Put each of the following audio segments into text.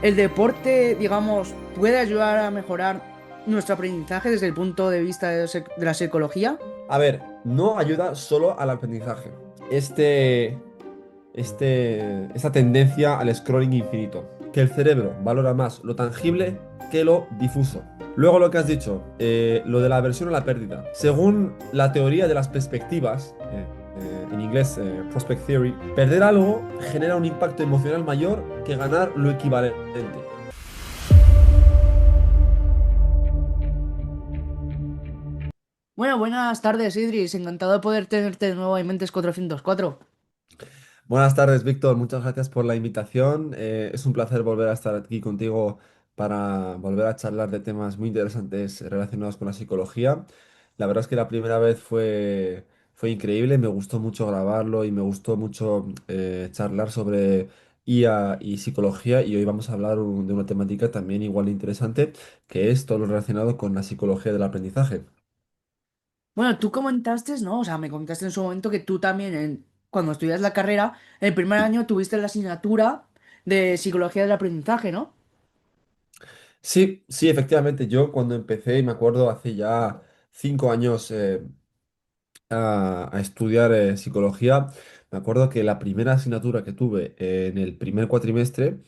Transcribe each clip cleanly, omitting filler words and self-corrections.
el deporte, digamos, puede ayudar a mejorar nuestro aprendizaje desde el punto de vista de la psicología. A ver, no ayuda solo al aprendizaje. Esta tendencia al scrolling infinito, que el cerebro valora más lo tangible que lo difuso. Luego lo que has dicho, lo de la aversión a la pérdida. Según la teoría de las perspectivas, en inglés Prospect Theory, perder algo genera un impacto emocional mayor que ganar lo equivalente. Bueno, buenas tardes, Idris. Encantado de poder tenerte de nuevo en Mentes 404. Buenas tardes, Víctor. Muchas gracias por la invitación. Es un placer volver a estar aquí contigo para volver a charlar de temas muy interesantes relacionados con la psicología. La verdad es que la primera vez fue increíble, me gustó mucho grabarlo y me gustó mucho charlar sobre IA y psicología y hoy vamos a hablar de una temática también igual de interesante, que es todo lo relacionado con la psicología del aprendizaje. Bueno, tú comentaste, ¿no? O sea, me comentaste en su momento que tú también, cuando estudias la carrera, el primer año tuviste la asignatura de psicología del aprendizaje, ¿no? Sí, sí, efectivamente. Yo cuando empecé, y me acuerdo hace ya 5 años, a estudiar psicología, me acuerdo que la primera asignatura que tuve en el primer cuatrimestre,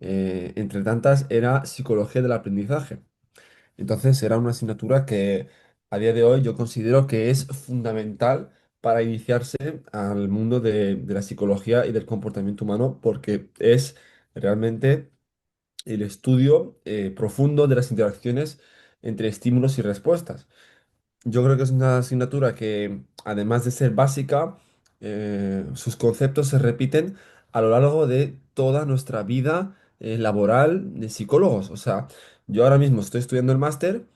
entre tantas, era psicología del aprendizaje. Entonces era una asignatura que a día de hoy yo considero que es fundamental para iniciarse al mundo de la psicología y del comportamiento humano porque es realmente el estudio profundo de las interacciones entre estímulos y respuestas. Yo creo que es una asignatura que, además de ser básica, sus conceptos se repiten a lo largo de toda nuestra vida laboral de psicólogos. O sea, yo ahora mismo estoy estudiando el máster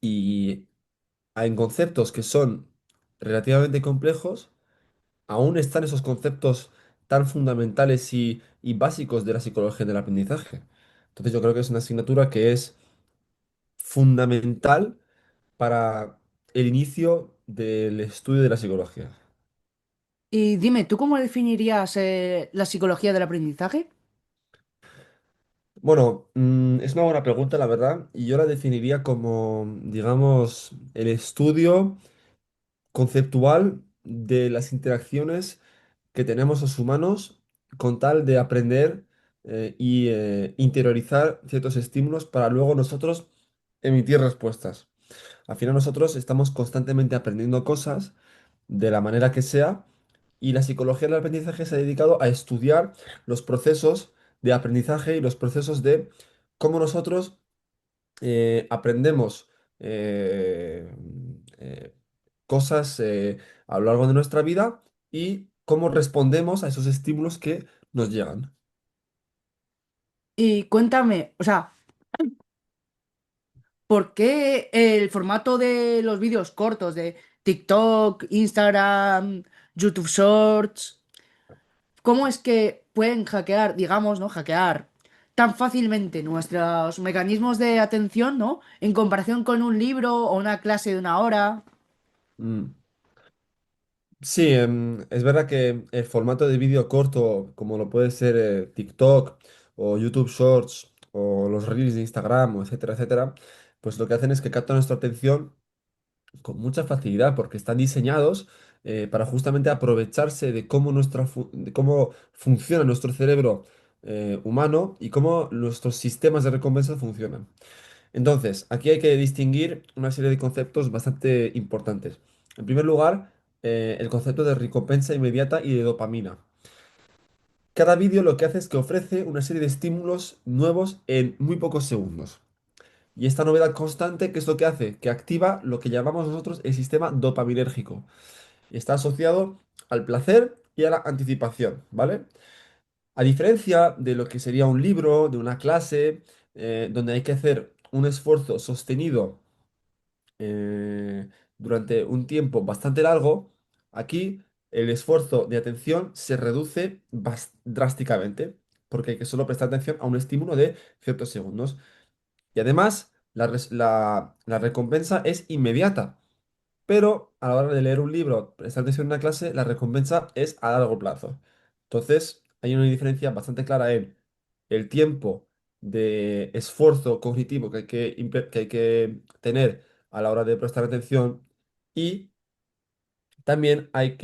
y en conceptos que son relativamente complejos, aún están esos conceptos tan fundamentales y básicos de la psicología del aprendizaje. Entonces yo creo que es una asignatura que es fundamental para el inicio del estudio de la psicología. Y dime, ¿tú cómo definirías la psicología del aprendizaje? Bueno, es una buena pregunta, la verdad, y yo la definiría como, digamos, el estudio conceptual de las interacciones que tenemos los humanos con tal de aprender y interiorizar ciertos estímulos para luego nosotros emitir respuestas. Al final nosotros estamos constantemente aprendiendo cosas de la manera que sea y la psicología del aprendizaje se ha dedicado a estudiar los procesos de aprendizaje y los procesos de cómo nosotros aprendemos eh, eh, cosas a lo largo de nuestra vida y cómo respondemos a esos estímulos que nos llegan. Y cuéntame, o sea, ¿por qué el formato de los vídeos cortos de TikTok, Instagram, YouTube Shorts, cómo es que pueden hackear, digamos, ¿no? Hackear tan fácilmente nuestros mecanismos de atención, ¿no? En comparación con un libro o una clase de una hora. Mm. Sí, es verdad que el formato de vídeo corto, como lo puede ser TikTok o YouTube Shorts o los Reels de Instagram, o etcétera, etcétera, pues lo que hacen es que captan nuestra atención con mucha facilidad porque están diseñados para justamente aprovecharse de cómo, de cómo funciona nuestro cerebro humano y cómo nuestros sistemas de recompensa funcionan. Entonces, aquí hay que distinguir una serie de conceptos bastante importantes. En primer lugar, el concepto de recompensa inmediata y de dopamina. Cada vídeo lo que hace es que ofrece una serie de estímulos nuevos en muy pocos segundos. Y esta novedad constante, ¿qué es lo que hace? Que activa lo que llamamos nosotros el sistema dopaminérgico. Y está asociado al placer y a la anticipación, ¿vale? A diferencia de lo que sería un libro, de una clase, donde hay que hacer un esfuerzo sostenido eh, durante un tiempo bastante largo, aquí el esfuerzo de atención se reduce drásticamente, porque hay que solo prestar atención a un estímulo de ciertos segundos. Y además, la recompensa es inmediata. Pero a la hora de leer un libro, prestar atención en una clase, la recompensa es a largo plazo. Entonces, hay una diferencia bastante clara en el tiempo de esfuerzo cognitivo que hay que tener a la hora de prestar atención y también hay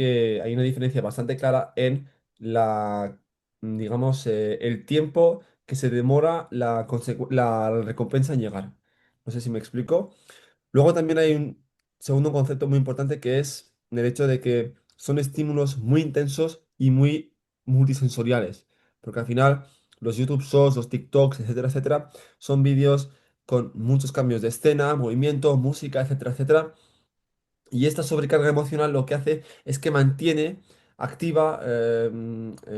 una diferencia bastante clara en digamos, el tiempo que se demora la recompensa en llegar. No sé si me explico. Luego también hay un segundo concepto muy importante que es el hecho de que son estímulos muy intensos y muy multisensoriales. Porque al final los YouTube Shorts, los TikToks, etcétera, etcétera, son vídeos con muchos cambios de escena, movimiento, música, etcétera, etcétera. Y esta sobrecarga emocional lo que hace es que mantiene activa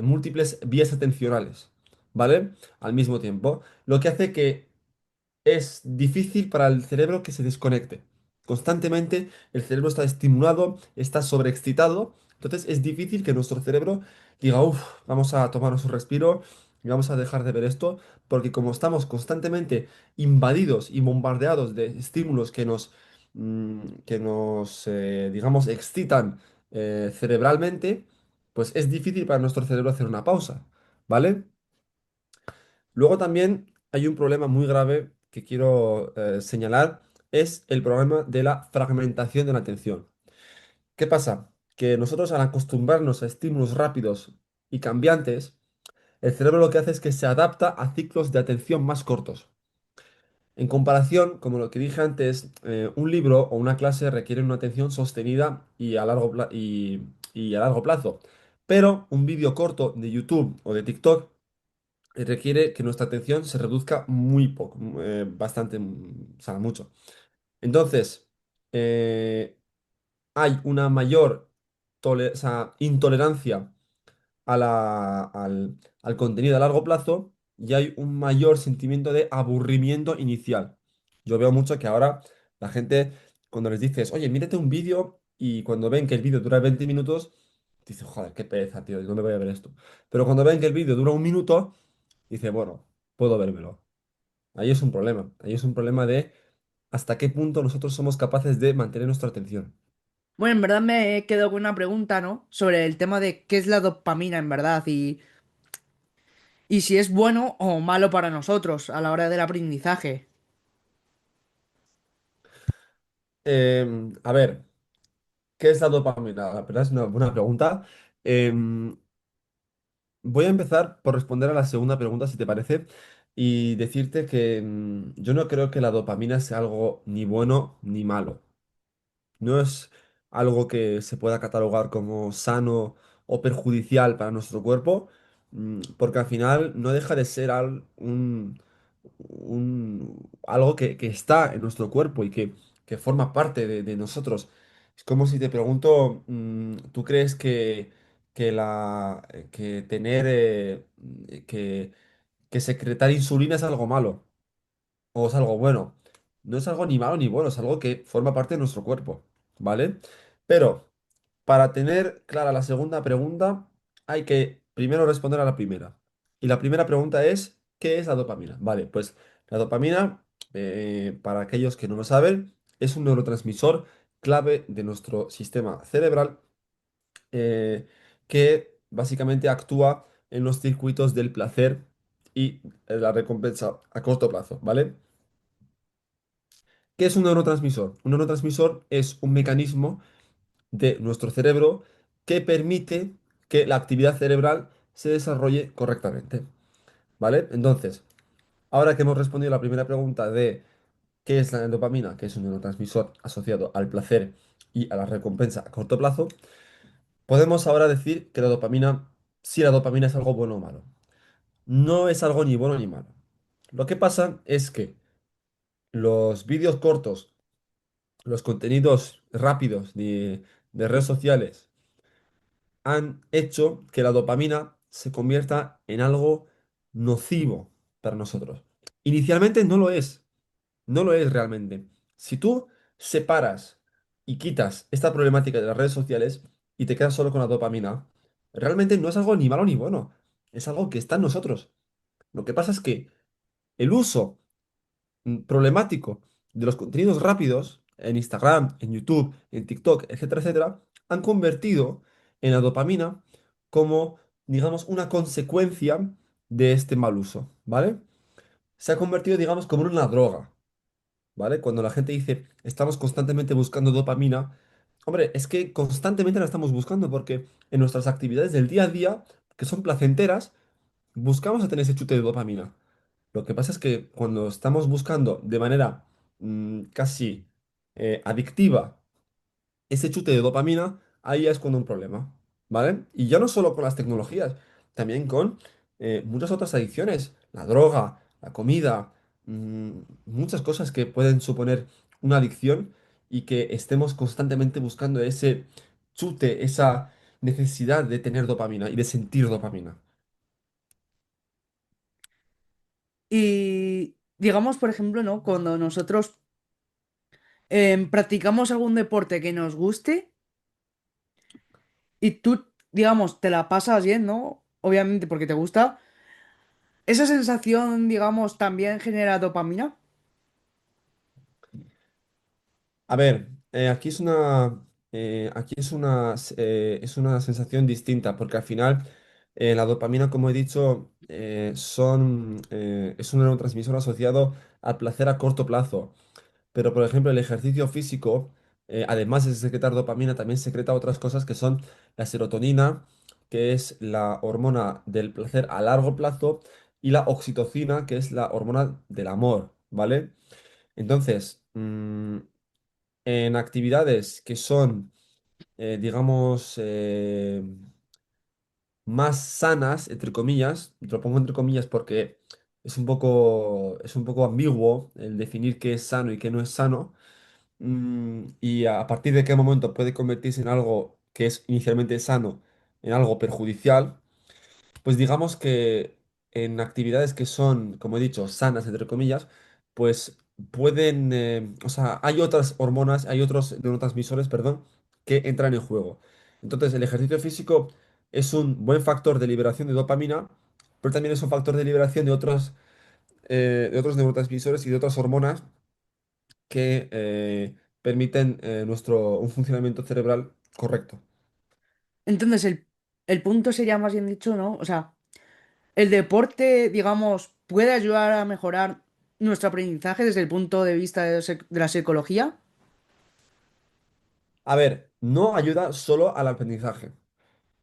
múltiples vías atencionales, ¿vale? Al mismo tiempo. Lo que hace que es difícil para el cerebro que se desconecte. Constantemente el cerebro está estimulado, está sobreexcitado, entonces es difícil que nuestro cerebro diga, uff, vamos a tomarnos un respiro y vamos a dejar de ver esto, porque como estamos constantemente invadidos y bombardeados de estímulos que nos digamos, excitan cerebralmente, pues es difícil para nuestro cerebro hacer una pausa, ¿vale? Luego también hay un problema muy grave que quiero señalar, es el problema de la fragmentación de la atención. ¿Qué pasa? Que nosotros al acostumbrarnos a estímulos rápidos y cambiantes, el cerebro lo que hace es que se adapta a ciclos de atención más cortos. En comparación, como lo que dije antes, un libro o una clase requieren una atención sostenida y a largo plazo. Pero un vídeo corto de YouTube o de TikTok requiere que nuestra atención se reduzca muy poco, bastante, o sea, mucho. Entonces, eh, hay una mayor o sea, intolerancia al contenido a largo plazo y hay un mayor sentimiento de aburrimiento inicial. Yo veo mucho que ahora la gente, cuando les dices, oye, mírate un vídeo y cuando ven que el vídeo dura 20 minutos, dicen, joder, qué pereza, tío, no me voy a ver esto. Pero cuando ven que el vídeo dura un minuto, dice, bueno, puedo vérmelo. Ahí es un problema. Ahí es un problema de hasta qué punto nosotros somos capaces de mantener nuestra atención. Bueno, en verdad me he quedado con una pregunta, ¿no? Sobre el tema de qué es la dopamina en verdad y si es bueno o malo para nosotros a la hora del aprendizaje. A ver, ¿qué es la dopamina? La verdad es una buena pregunta. Em, Voy a empezar por responder a la segunda pregunta, si te parece, y decirte que yo no creo que la dopamina sea algo ni bueno ni malo. No es algo que se pueda catalogar como sano o perjudicial para nuestro cuerpo, porque al final no deja de ser algo que está en nuestro cuerpo y que forma parte de nosotros. Es como si te pregunto, ¿tú crees que tener que secretar insulina es algo malo o es algo bueno? No es algo ni malo ni bueno, es algo que forma parte de nuestro cuerpo, ¿vale? Pero para tener clara la segunda pregunta, hay que primero responder a la primera. Y la primera pregunta es, ¿qué es la dopamina? Vale, pues la dopamina, para aquellos que no lo saben, es un neurotransmisor clave de nuestro sistema cerebral eh, que básicamente actúa en los circuitos del placer y la recompensa a corto plazo, ¿vale? ¿Qué es un neurotransmisor? Un neurotransmisor es un mecanismo de nuestro cerebro que permite que la actividad cerebral se desarrolle correctamente, ¿vale? Entonces, ahora que hemos respondido a la primera pregunta de qué es la dopamina, que es un neurotransmisor asociado al placer y a la recompensa a corto plazo, podemos ahora decir que la dopamina, si la dopamina es algo bueno o malo. No es algo ni bueno ni malo. Lo que pasa es que los vídeos cortos, los contenidos rápidos de redes sociales, han hecho que la dopamina se convierta en algo nocivo para nosotros. Inicialmente no lo es, no lo es realmente. Si tú separas y quitas esta problemática de las redes sociales y te quedas solo con la dopamina, realmente no es algo ni malo ni bueno, es algo que está en nosotros. Lo que pasa es que el uso problemático de los contenidos rápidos en Instagram, en YouTube, en TikTok, etcétera, etcétera, han convertido en la dopamina como, digamos, una consecuencia de este mal uso, ¿vale? Se ha convertido, digamos, como en una droga, ¿vale? Cuando la gente dice, estamos constantemente buscando dopamina, hombre, es que constantemente la estamos buscando porque en nuestras actividades del día a día, que son placenteras, buscamos a tener ese chute de dopamina. Lo que pasa es que cuando estamos buscando de manera casi adictiva ese chute de dopamina, ahí ya es cuando un problema, ¿vale? Y ya no solo con las tecnologías, también con muchas otras adicciones, la droga, la comida, mm, muchas cosas que pueden suponer una adicción y que estemos constantemente buscando ese chute, esa necesidad de tener dopamina y de sentir dopamina. Y digamos, por ejemplo, ¿no? Cuando nosotros practicamos algún deporte que nos guste y tú, digamos, te la pasas bien, ¿no? Obviamente porque te gusta, esa sensación, digamos, también genera dopamina. A ver, es una sensación distinta, porque al final la dopamina, como he dicho, es un neurotransmisor asociado al placer a corto plazo. Pero, por ejemplo, el ejercicio físico, además de secretar dopamina, también secreta otras cosas que son la serotonina, que es la hormona del placer a largo plazo, y la oxitocina, que es la hormona del amor, ¿vale? Entonces, en actividades que son, digamos, más sanas, entre comillas, te lo pongo entre comillas porque es un poco ambiguo el definir qué es sano y qué no es sano, y a partir de qué momento puede convertirse en algo que es inicialmente sano, en algo perjudicial. Pues digamos que en actividades que son, como he dicho, sanas, entre comillas, pues pueden, o sea, hay otras hormonas, hay otros neurotransmisores, perdón, que entran en juego. Entonces, el ejercicio físico es un buen factor de liberación de dopamina, pero también es un factor de liberación de otros neurotransmisores y de otras hormonas que permiten un funcionamiento cerebral correcto. Entonces, el punto sería más bien dicho, ¿no? O sea, el deporte, digamos, puede ayudar a mejorar nuestro aprendizaje desde el punto de vista de la psicología. A ver, no ayuda solo al aprendizaje.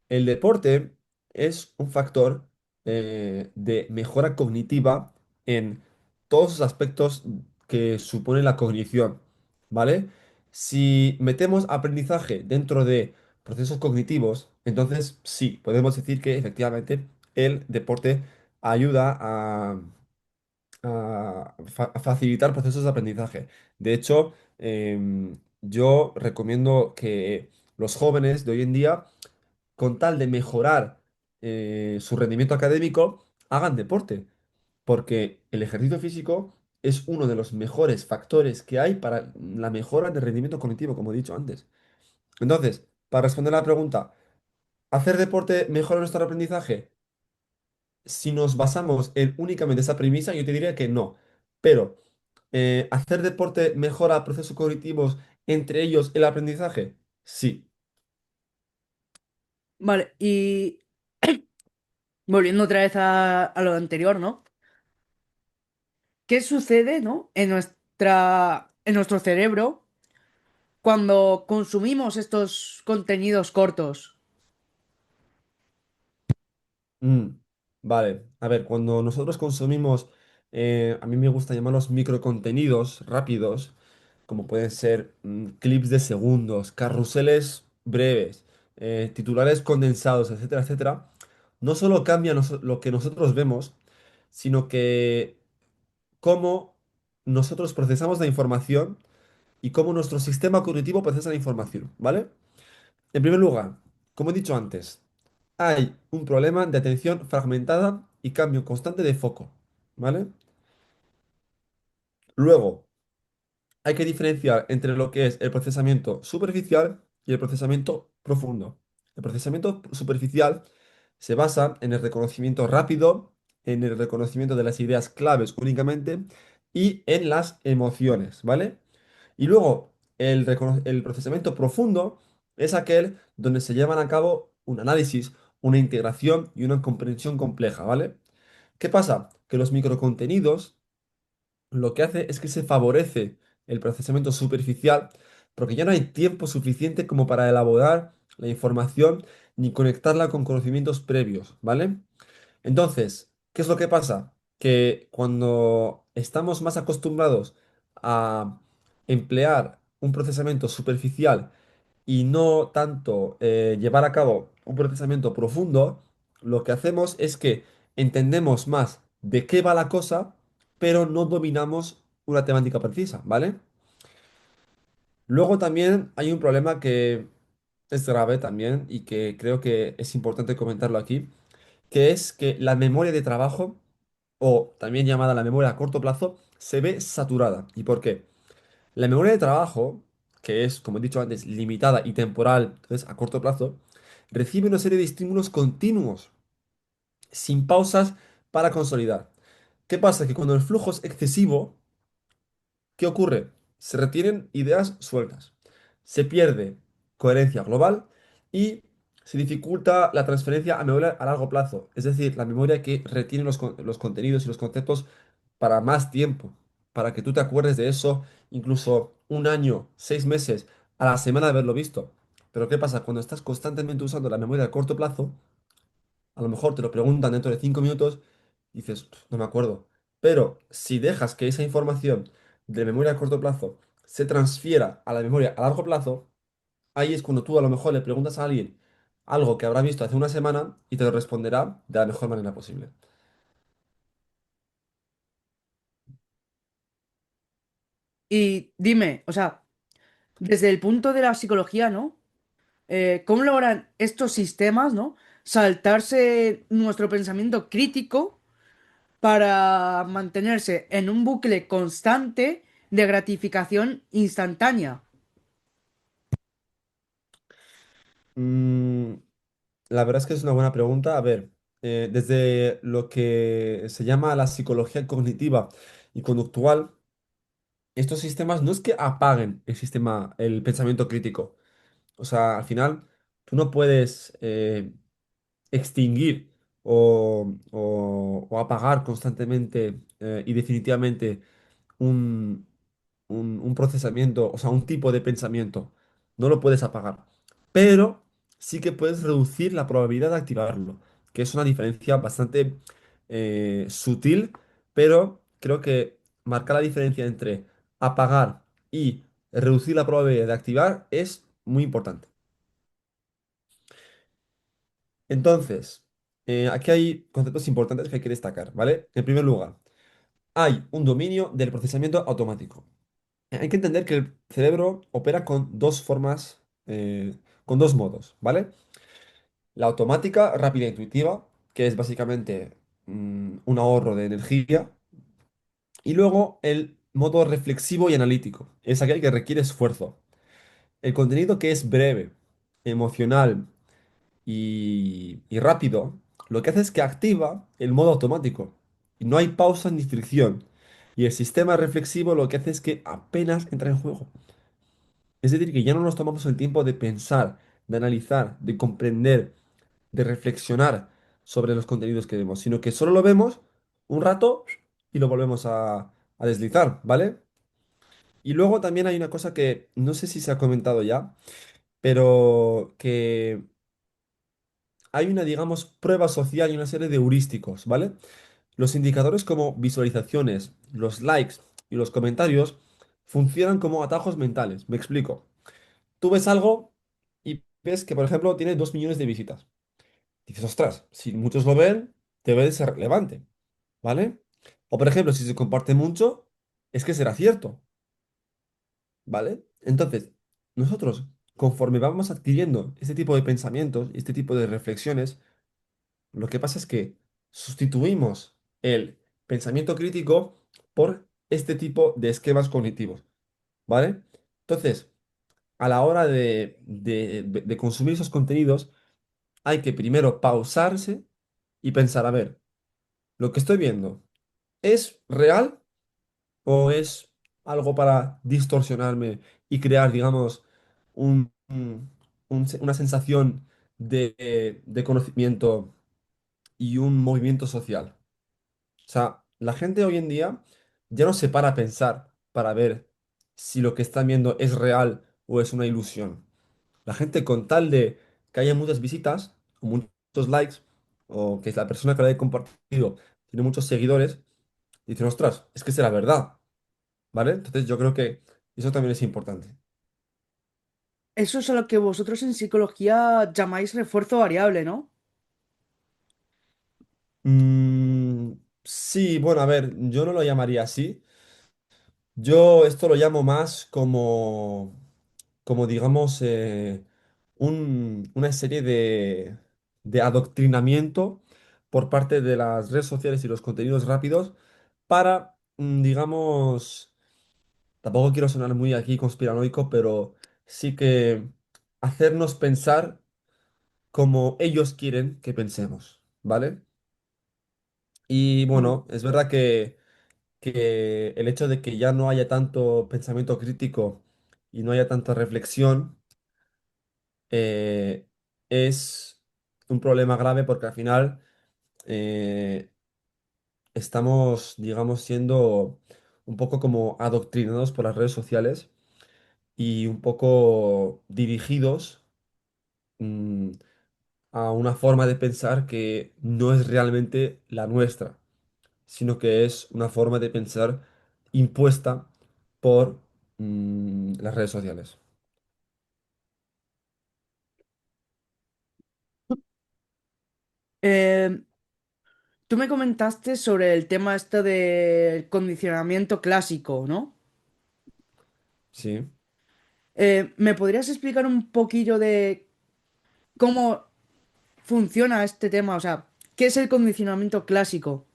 El deporte es un factor de mejora cognitiva en todos los aspectos que supone la cognición, ¿vale? Si metemos aprendizaje dentro de procesos cognitivos, entonces sí, podemos decir que efectivamente el deporte ayuda a facilitar procesos de aprendizaje. De hecho, yo recomiendo que los jóvenes de hoy en día, con tal de mejorar su rendimiento académico, hagan deporte, porque el ejercicio físico es uno de los mejores factores que hay para la mejora del rendimiento cognitivo, como he dicho antes. Entonces, para responder a la pregunta, ¿hacer deporte mejora nuestro aprendizaje? Si nos basamos en únicamente esa premisa, yo te diría que no. Pero, ¿hacer deporte mejora procesos cognitivos, entre ellos el aprendizaje? Sí. Vale, y volviendo otra vez a lo anterior, ¿no? ¿Qué sucede, ¿no? En nuestro cerebro cuando consumimos estos contenidos cortos. Mm, vale, a ver, cuando nosotros consumimos, a mí me gusta llamarlos microcontenidos rápidos, como pueden ser clips de segundos, carruseles breves, titulares condensados, etcétera, etcétera, no solo cambia lo que nosotros vemos, sino que cómo nosotros procesamos la información y cómo nuestro sistema cognitivo procesa la información, ¿vale? En primer lugar, como he dicho antes, hay un problema de atención fragmentada y cambio constante de foco, ¿vale? Luego, hay que diferenciar entre lo que es el procesamiento superficial y el procesamiento profundo. El procesamiento superficial se basa en el reconocimiento rápido, en el reconocimiento de las ideas claves únicamente y en las emociones, ¿vale? Y luego, el procesamiento profundo es aquel donde se llevan a cabo un análisis, una integración y una comprensión compleja, ¿vale? ¿Qué pasa? Que los microcontenidos lo que hace es que se favorece el procesamiento superficial porque ya no hay tiempo suficiente como para elaborar la información ni conectarla con conocimientos previos, ¿vale? Entonces, ¿qué es lo que pasa? Que cuando estamos más acostumbrados a emplear un procesamiento superficial y no tanto llevar a cabo un procesamiento profundo, lo que hacemos es que entendemos más de qué va la cosa, pero no dominamos una temática precisa, ¿vale? Luego también hay un problema que es grave también y que creo que es importante comentarlo aquí, que es que la memoria de trabajo, o también llamada la memoria a corto plazo, se ve saturada. ¿Y por qué? La memoria de trabajo, que es, como he dicho antes, limitada y temporal, entonces a corto plazo, recibe una serie de estímulos continuos, sin pausas para consolidar. ¿Qué pasa? Que cuando el flujo es excesivo, ¿qué ocurre? Se retienen ideas sueltas, se pierde coherencia global y se dificulta la transferencia a memoria a largo plazo, es decir, la memoria que retiene los contenidos y los conceptos para más tiempo, para que tú te acuerdes de eso incluso un año, 6 meses, a la semana de haberlo visto. Pero ¿qué pasa? Cuando estás constantemente usando la memoria a corto plazo, a lo mejor te lo preguntan dentro de 5 minutos y dices, "Pf, no me acuerdo". Pero si dejas que esa información de memoria a corto plazo se transfiera a la memoria a largo plazo, ahí es cuando tú a lo mejor le preguntas a alguien algo que habrá visto hace una semana y te lo responderá de la mejor manera posible. Y dime, o sea, desde el punto de la psicología, ¿no? ¿Cómo logran estos sistemas, ¿no? Saltarse nuestro pensamiento crítico para mantenerse en un bucle constante de gratificación instantánea? Mm, la verdad es que es una buena pregunta. A ver, desde lo que se llama la psicología cognitiva y conductual, estos sistemas no es que apaguen el sistema, el pensamiento crítico. O sea, al final, tú no puedes extinguir o apagar constantemente y definitivamente un, un procesamiento, o sea, un tipo de pensamiento. No lo puedes apagar. Pero sí que puedes reducir la probabilidad de activarlo, que es una diferencia bastante sutil, pero creo que marcar la diferencia entre apagar y reducir la probabilidad de activar es muy importante. Entonces, aquí hay conceptos importantes que hay que destacar, ¿vale? En primer lugar, hay un dominio del procesamiento automático. Hay que entender que el cerebro opera con dos formas, con dos modos, ¿vale? La automática, rápida e intuitiva, que es básicamente un ahorro de energía. Y luego el modo reflexivo y analítico, es aquel que requiere esfuerzo. El contenido que es breve, emocional y rápido, lo que hace es que activa el modo automático. Y no hay pausa ni fricción. Y el sistema reflexivo lo que hace es que apenas entra en juego. Es decir, que ya no nos tomamos el tiempo de pensar, de analizar, de comprender, de reflexionar sobre los contenidos que vemos, sino que solo lo vemos un rato y lo volvemos a deslizar, ¿vale? Y luego también hay una cosa que no sé si se ha comentado ya, pero que hay una, digamos, prueba social y una serie de heurísticos, ¿vale? Los indicadores como visualizaciones, los likes y los comentarios funcionan como atajos mentales. Me explico. Tú ves algo y ves que, por ejemplo, tiene 2 millones de visitas. Dices, ostras, si muchos lo ven, debe de ser relevante, ¿vale? O, por ejemplo, si se comparte mucho, es que será cierto, ¿vale? Entonces, nosotros, conforme vamos adquiriendo este tipo de pensamientos y este tipo de reflexiones, lo que pasa es que sustituimos el pensamiento crítico por este tipo de esquemas cognitivos, ¿vale? Entonces, a la hora de consumir esos contenidos, hay que primero pausarse y pensar, a ver, lo que estoy viendo, ¿es real o es algo para distorsionarme y crear, digamos, una sensación de conocimiento y un movimiento social? O sea, la gente hoy en día ya no se para a pensar para ver si lo que están viendo es real o es una ilusión. La gente con tal de que haya muchas visitas, o muchos likes, o que la persona que lo haya compartido tiene muchos seguidores, dicen, ostras, es que será verdad, ¿vale? Entonces yo creo que eso también es importante. Eso es a lo que vosotros en psicología llamáis refuerzo variable, ¿no? Mm, sí, bueno, a ver, yo no lo llamaría así. Yo esto lo llamo más como digamos, una serie de adoctrinamiento por parte de las redes sociales y los contenidos rápidos para, digamos, tampoco quiero sonar muy aquí conspiranoico, pero sí que hacernos pensar como ellos quieren que pensemos, ¿vale? Y Mm. bueno, es verdad que el hecho de que ya no haya tanto pensamiento crítico y no haya tanta reflexión eh, es un problema grave porque al final eh, estamos, digamos, siendo un poco como adoctrinados por las redes sociales y un poco dirigidos mm, a una forma de pensar que no es realmente la nuestra, sino que es una forma de pensar impuesta por las redes sociales. Eh, Tú me comentaste sobre el tema este del condicionamiento clásico, ¿no? Sí. ¿Me podrías explicar un poquillo de cómo funciona este tema? O sea, ¿qué es el condicionamiento clásico?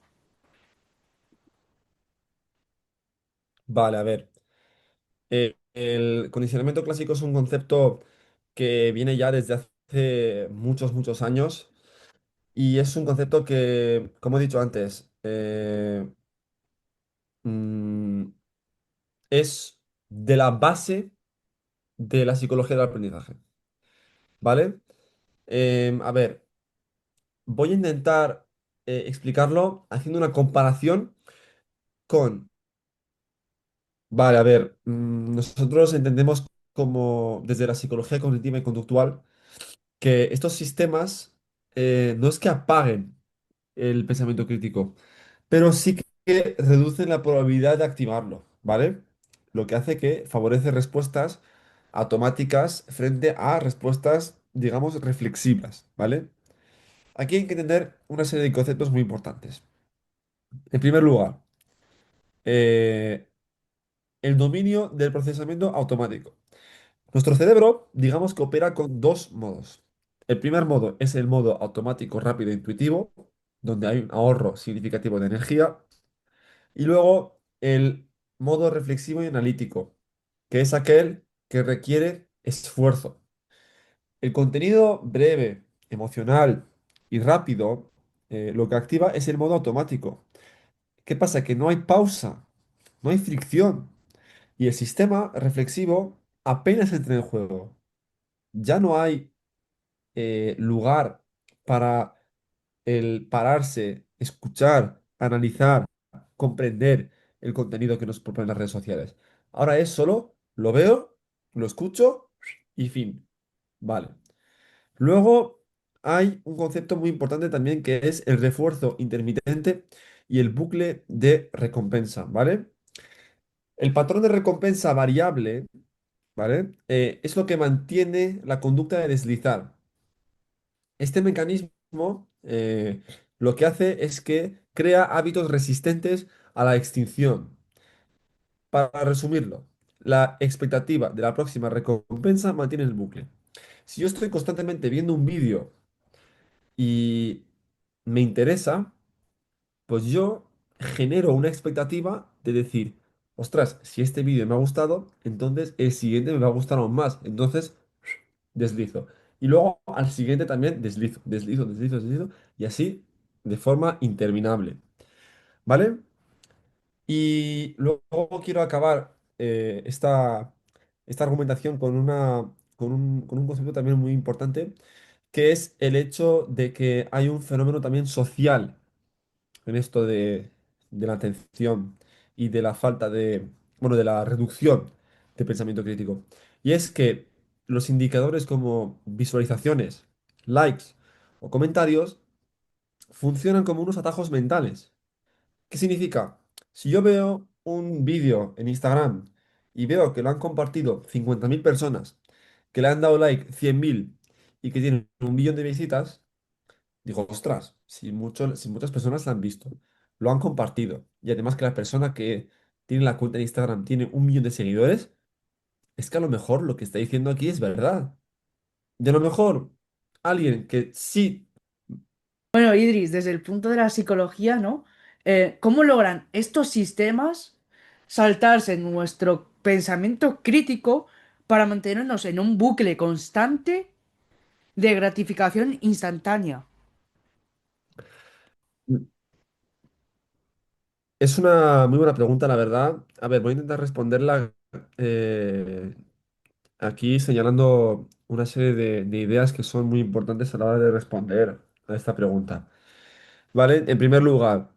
Vale, a ver. El condicionamiento clásico es un concepto que viene ya desde hace muchos, muchos años y es un concepto que, como he dicho antes, mm, es de la base de la psicología del aprendizaje, ¿vale? A ver, voy a intentar explicarlo haciendo una comparación con, vale, a ver, nosotros entendemos como desde la psicología cognitiva y conductual que estos sistemas no es que apaguen el pensamiento crítico, pero sí que reducen la probabilidad de activarlo, ¿vale? Lo que hace que favorece respuestas automáticas frente a respuestas, digamos, reflexivas, ¿vale? Aquí hay que entender una serie de conceptos muy importantes. En primer lugar, eh, el dominio del procesamiento automático. Nuestro cerebro, digamos que opera con dos modos. El primer modo es el modo automático, rápido e intuitivo, donde hay un ahorro significativo de energía. Y luego el modo reflexivo y analítico, que es aquel que requiere esfuerzo. El contenido breve, emocional y rápido, lo que activa es el modo automático. ¿Qué pasa? Que no hay pausa, no hay fricción. Y el sistema reflexivo apenas entra en juego. Ya no hay lugar para el pararse, escuchar, analizar, comprender el contenido que nos proponen las redes sociales. Ahora es solo lo veo, lo escucho y fin. Vale. Luego hay un concepto muy importante también que es el refuerzo intermitente y el bucle de recompensa, ¿vale? El patrón de recompensa variable, ¿vale? Es lo que mantiene la conducta de deslizar. Este mecanismo lo que hace es que crea hábitos resistentes a la extinción. Para resumirlo, la expectativa de la próxima recompensa mantiene el bucle. Si yo estoy constantemente viendo un vídeo y me interesa, pues yo genero una expectativa de decir, ostras, si este vídeo me ha gustado, entonces el siguiente me va a gustar aún más. Entonces deslizo. Y luego al siguiente también deslizo, deslizo, deslizo, deslizo. Y así de forma interminable. ¿Vale? Y luego quiero acabar esta argumentación con un concepto también muy importante, que es el hecho de que hay un fenómeno también social en esto de la atención y de la falta de, bueno, de la reducción de pensamiento crítico. Y es que los indicadores como visualizaciones, likes o comentarios funcionan como unos atajos mentales. ¿Qué significa? Si yo veo un vídeo en Instagram y veo que lo han compartido 50.000 personas, que le han dado like 100.000 y que tienen 1 millón de visitas, digo, ostras, si muchas personas la han visto, lo han compartido y además que la persona que tiene la cuenta en Instagram tiene 1 millón de seguidores, es que a lo mejor lo que está diciendo aquí es verdad. Y a lo mejor alguien que sí. Bueno, Idris, desde el punto de la psicología, ¿no? ¿Cómo logran estos sistemas saltarse en nuestro pensamiento crítico para mantenernos en un bucle constante de gratificación instantánea? Es una muy buena pregunta, la verdad. A ver, voy a intentar responderla eh, aquí señalando una serie de ideas que son muy importantes a la hora de responder a esta pregunta. Vale, en primer lugar,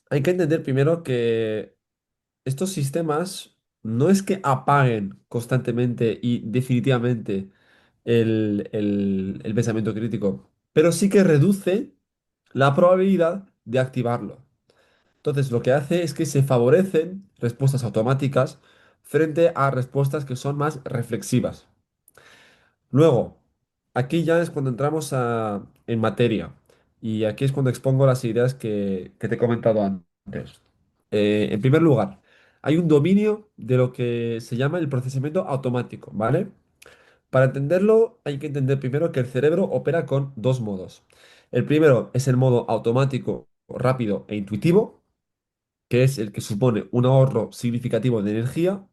hay que entender primero que estos sistemas no es que apaguen constantemente y definitivamente el pensamiento crítico, pero sí que reduce la probabilidad de activarlo. Entonces, lo que hace es que se favorecen respuestas automáticas frente a respuestas que son más reflexivas. Luego, aquí ya es cuando entramos en materia y aquí es cuando expongo las ideas que te he comentado antes. En primer lugar, hay un dominio de lo que se llama el procesamiento automático, ¿vale? Para entenderlo, hay que entender primero que el cerebro opera con dos modos. El primero es el modo automático, rápido e intuitivo, que es el que supone un ahorro significativo de energía.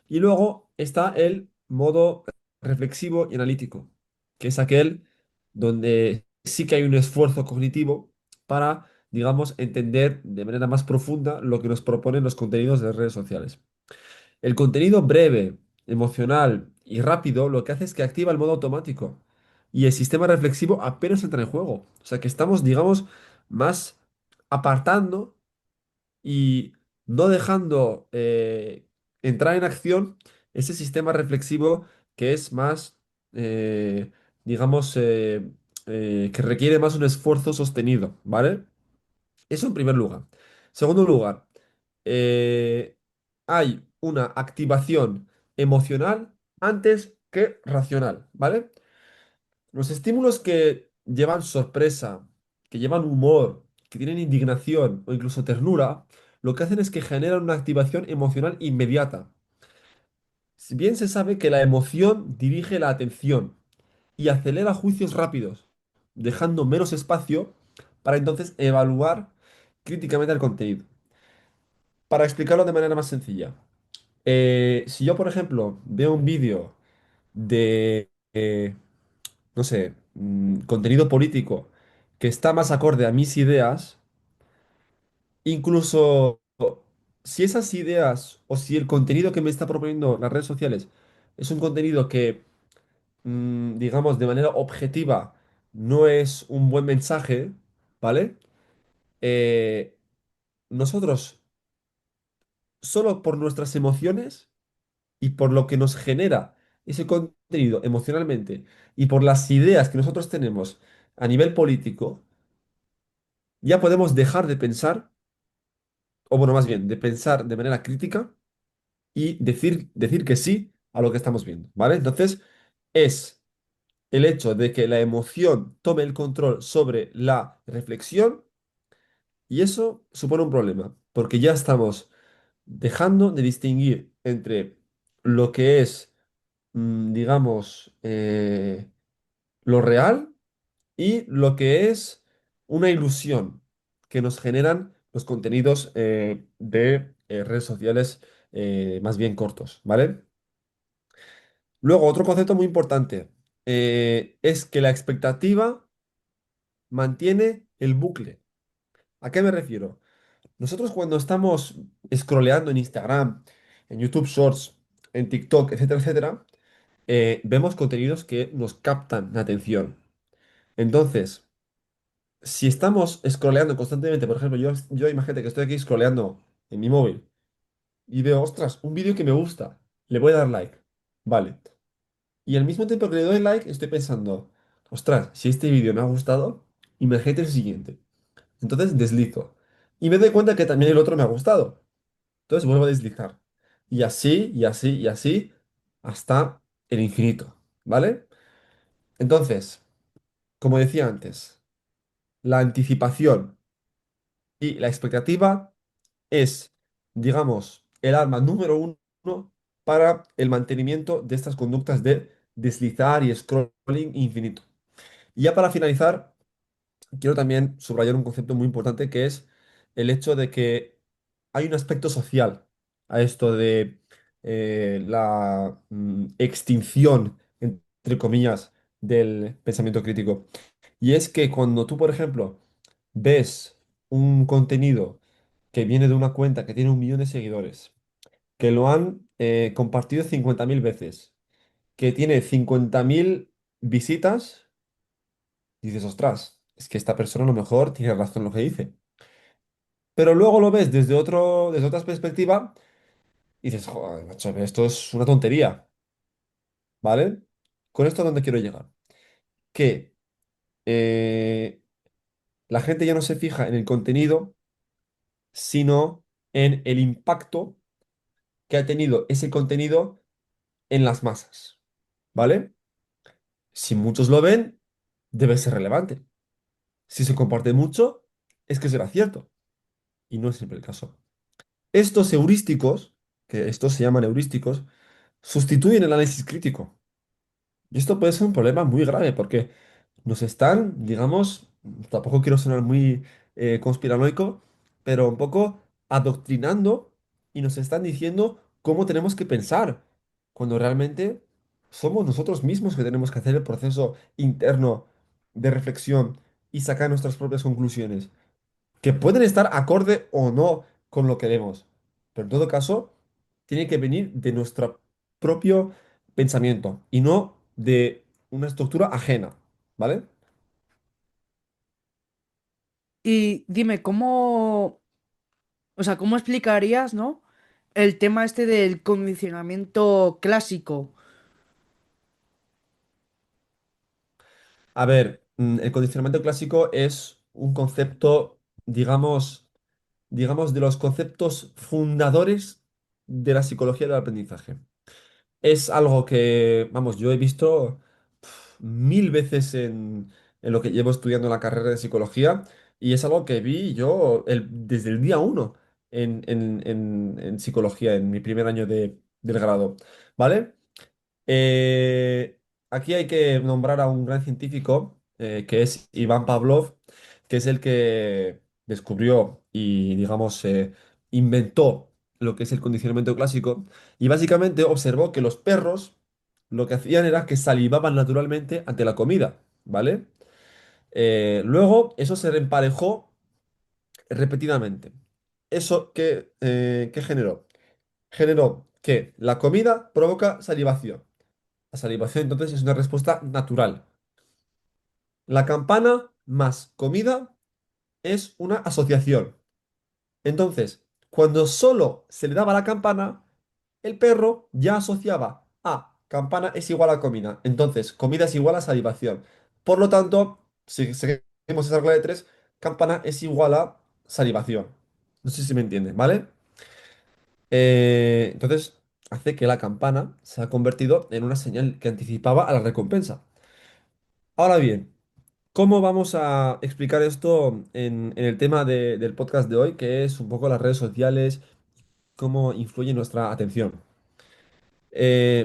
Y luego está el modo reflexivo y analítico, que es aquel donde sí que hay un esfuerzo cognitivo para, digamos, entender de manera más profunda lo que nos proponen los contenidos de las redes sociales. El contenido breve, emocional y rápido lo que hace es que activa el modo automático y el sistema reflexivo apenas entra en juego. O sea que estamos, digamos, más apartando y no dejando entrar en acción ese sistema reflexivo que es más, digamos, que requiere más un esfuerzo sostenido, ¿vale? Eso en primer lugar. Segundo lugar, eh, hay una activación emocional antes que racional, ¿vale? Los estímulos que llevan sorpresa, que llevan humor, que tienen indignación o incluso ternura, lo que hacen es que generan una activación emocional inmediata. Si bien se sabe que la emoción dirige la atención y acelera juicios rápidos, dejando menos espacio para entonces evaluar críticamente el contenido. Para explicarlo de manera más sencilla, si yo, por ejemplo, veo un vídeo de, no sé, contenido político que está más acorde a mis ideas, incluso si esas ideas o si el contenido que me está proponiendo las redes sociales es un contenido que, digamos, de manera objetiva no es un buen mensaje, ¿vale? Eh, nosotros, solo por nuestras emociones y por lo que nos genera ese contenido emocionalmente y por las ideas que nosotros tenemos a nivel político, ya podemos dejar de pensar, o bueno, más bien, de pensar de manera crítica y decir que sí a lo que estamos viendo, ¿vale? Entonces, es el hecho de que la emoción tome el control sobre la reflexión y eso supone un problema, porque ya estamos dejando de distinguir entre lo que es, digamos, lo real y lo que es una ilusión que nos generan los contenidos de redes sociales más bien cortos, ¿vale? Luego, otro concepto muy importante es que la expectativa mantiene el bucle. ¿A qué me refiero? Nosotros cuando estamos scrolleando en Instagram, en YouTube Shorts, en TikTok, etcétera, etcétera, vemos contenidos que nos captan la atención. Entonces, si estamos scrolleando constantemente, por ejemplo, yo imagínate que estoy aquí scrolleando en mi móvil y veo, ostras, un vídeo que me gusta, le voy a dar like. Vale. Y al mismo tiempo que le doy like, estoy pensando, ostras, si este vídeo me ha gustado, imagínate el siguiente. Entonces deslizo. Y me doy cuenta que también el otro me ha gustado. Entonces vuelvo a deslizar. Y así, y así, y así, hasta el infinito. ¿Vale? Entonces, como decía antes, la anticipación y la expectativa es, digamos, el arma número uno para el mantenimiento de estas conductas de deslizar y scrolling infinito. Y ya para finalizar, quiero también subrayar un concepto muy importante que es el hecho de que hay un aspecto social a esto de la extinción, entre comillas, del pensamiento crítico. Y es que cuando tú, por ejemplo, ves un contenido que viene de una cuenta que tiene 1 millón de seguidores, que lo han compartido 50.000 veces, que tiene 50.000 visitas, dices, ostras, es que esta persona a lo mejor tiene razón en lo que dice. Pero luego lo ves desde otra perspectiva y dices, joder, macho, esto es una tontería, ¿vale? Con esto, ¿a dónde quiero llegar? Que eh, la gente ya no se fija en el contenido, sino en el impacto que ha tenido ese contenido en las masas, ¿vale? Si muchos lo ven, debe ser relevante. Si se comparte mucho, es que será cierto. Y no es siempre el caso. Estos heurísticos, que estos se llaman heurísticos, sustituyen el análisis crítico. Y esto puede ser un problema muy grave porque nos están, digamos, tampoco quiero sonar muy conspiranoico, pero un poco adoctrinando y nos están diciendo cómo tenemos que pensar, cuando realmente somos nosotros mismos que tenemos que hacer el proceso interno de reflexión y sacar nuestras propias conclusiones que pueden estar acorde o no con lo que vemos. Pero en todo caso, tiene que venir de nuestro propio pensamiento y no de una estructura ajena, ¿vale? Y dime, ¿cómo, o sea, cómo explicarías, ¿no? El tema este del condicionamiento clásico. A ver, el condicionamiento clásico es un concepto, digamos, de los conceptos fundadores de la psicología del aprendizaje. Es algo que, vamos, yo he visto 1000 veces en lo que llevo estudiando en la carrera de psicología y es algo que vi yo desde el día uno en psicología, en mi primer año del grado, ¿vale? Eh, Aquí hay que nombrar a un gran científico que es Iván Pavlov, que es el que descubrió y, digamos, inventó lo que es el condicionamiento clásico y básicamente observó que los perros lo que hacían era que salivaban naturalmente ante la comida, ¿vale? Luego eso se reemparejó repetidamente. ¿Eso qué generó? Generó que la comida provoca salivación. La salivación entonces es una respuesta natural. La campana más comida es una asociación. Entonces, cuando solo se le daba la campana, el perro ya asociaba a campana es igual a comida. Entonces, comida es igual a salivación. Por lo tanto, si seguimos esa regla de tres, campana es igual a salivación. No sé si me entienden, ¿vale? Entonces, hace que la campana se ha convertido en una señal que anticipaba a la recompensa. Ahora bien, ¿cómo vamos a explicar esto en el tema del podcast de hoy, que es un poco las redes sociales, cómo influye en nuestra atención?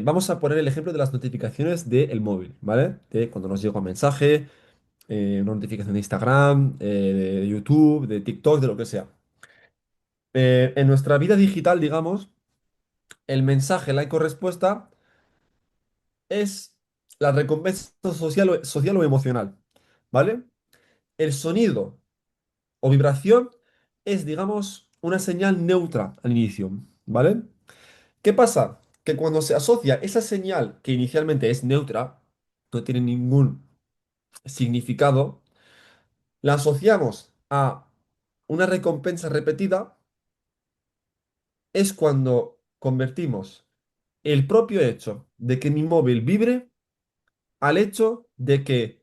Vamos a poner el ejemplo de las notificaciones del móvil, ¿vale? De cuando nos llega un mensaje, una notificación de Instagram, de YouTube, de TikTok, de lo que sea. En nuestra vida digital, digamos, el mensaje, like o respuesta es la recompensa social o emocional, ¿vale? El sonido o vibración es, digamos, una señal neutra al inicio, ¿vale? ¿Qué pasa? Que cuando se asocia esa señal que inicialmente es neutra, no tiene ningún significado, la asociamos a una recompensa repetida, es cuando convertimos el propio hecho de que mi móvil vibre al hecho de que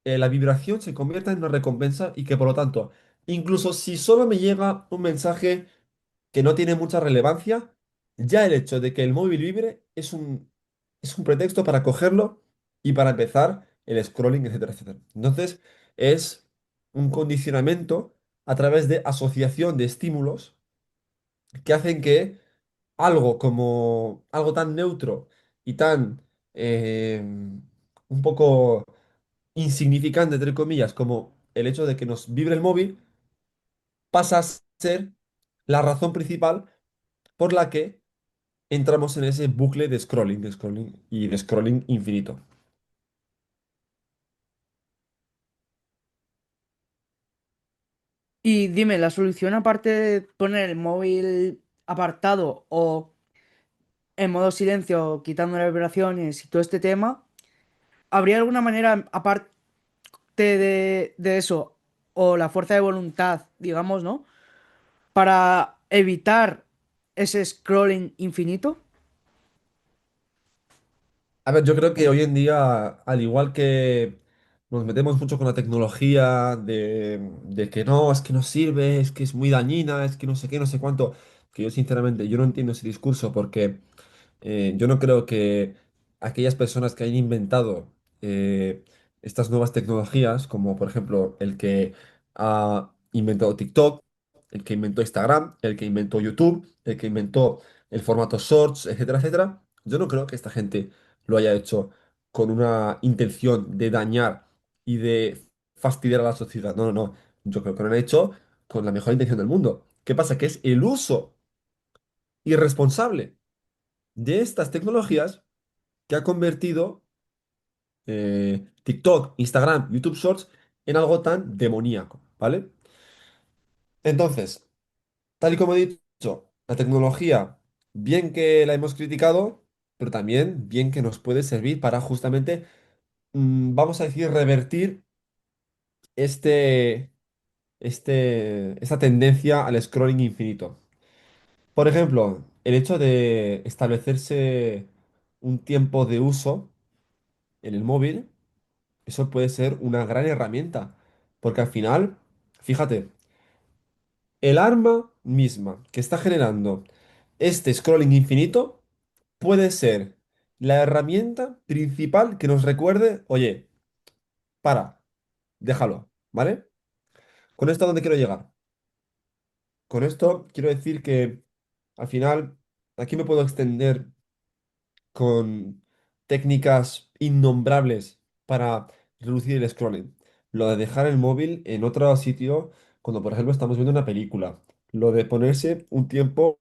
la vibración se convierta en una recompensa y que por lo tanto, incluso si solo me llega un mensaje que no tiene mucha relevancia, ya el hecho de que el móvil vibre es un pretexto para cogerlo y para empezar el scrolling, etcétera, etcétera. Entonces, es un condicionamiento a través de asociación de estímulos que hacen que algo tan neutro y tan un poco insignificante, entre comillas, como el hecho de que nos vibre el móvil, pasa a ser la razón principal por la que entramos en ese bucle de scrolling y de scrolling infinito. Y dime, la solución aparte de poner el móvil apartado o en modo silencio, quitando las vibraciones y todo este tema, ¿habría alguna manera aparte de eso o la fuerza de voluntad, digamos, ¿no? Para evitar ese scrolling infinito? A ver, yo creo que hoy en día, al igual que nos metemos mucho con la tecnología de que no, es que no sirve, es que es muy dañina, es que no sé qué, no sé cuánto, que yo sinceramente yo no entiendo ese discurso porque yo no creo que aquellas personas que hayan inventado estas nuevas tecnologías, como por ejemplo el que ha inventado TikTok, el que inventó Instagram, el que inventó YouTube, el que inventó el formato Shorts, etcétera, etcétera, yo no creo que esta gente lo haya hecho con una intención de dañar y de fastidiar a la sociedad. No, no, no. Yo creo que lo han hecho con la mejor intención del mundo. ¿Qué pasa? Que es el uso irresponsable de estas tecnologías que ha convertido TikTok, Instagram, YouTube Shorts en algo tan demoníaco, ¿vale? Entonces, tal y como he dicho, la tecnología, bien que la hemos criticado, pero también bien que nos puede servir para justamente, vamos a decir, revertir este, esta tendencia al scrolling infinito. Por ejemplo, el hecho de establecerse un tiempo de uso en el móvil. Eso puede ser una gran herramienta, porque al final, fíjate, el arma misma que está generando este scrolling infinito puede ser la herramienta principal que nos recuerde, oye, para, déjalo, ¿vale? ¿Con esto a dónde quiero llegar? Con esto quiero decir que al final aquí me puedo extender con técnicas innombrables para reducir el scrolling. Lo de dejar el móvil en otro sitio cuando, por ejemplo, estamos viendo una película. Lo de ponerse un tiempo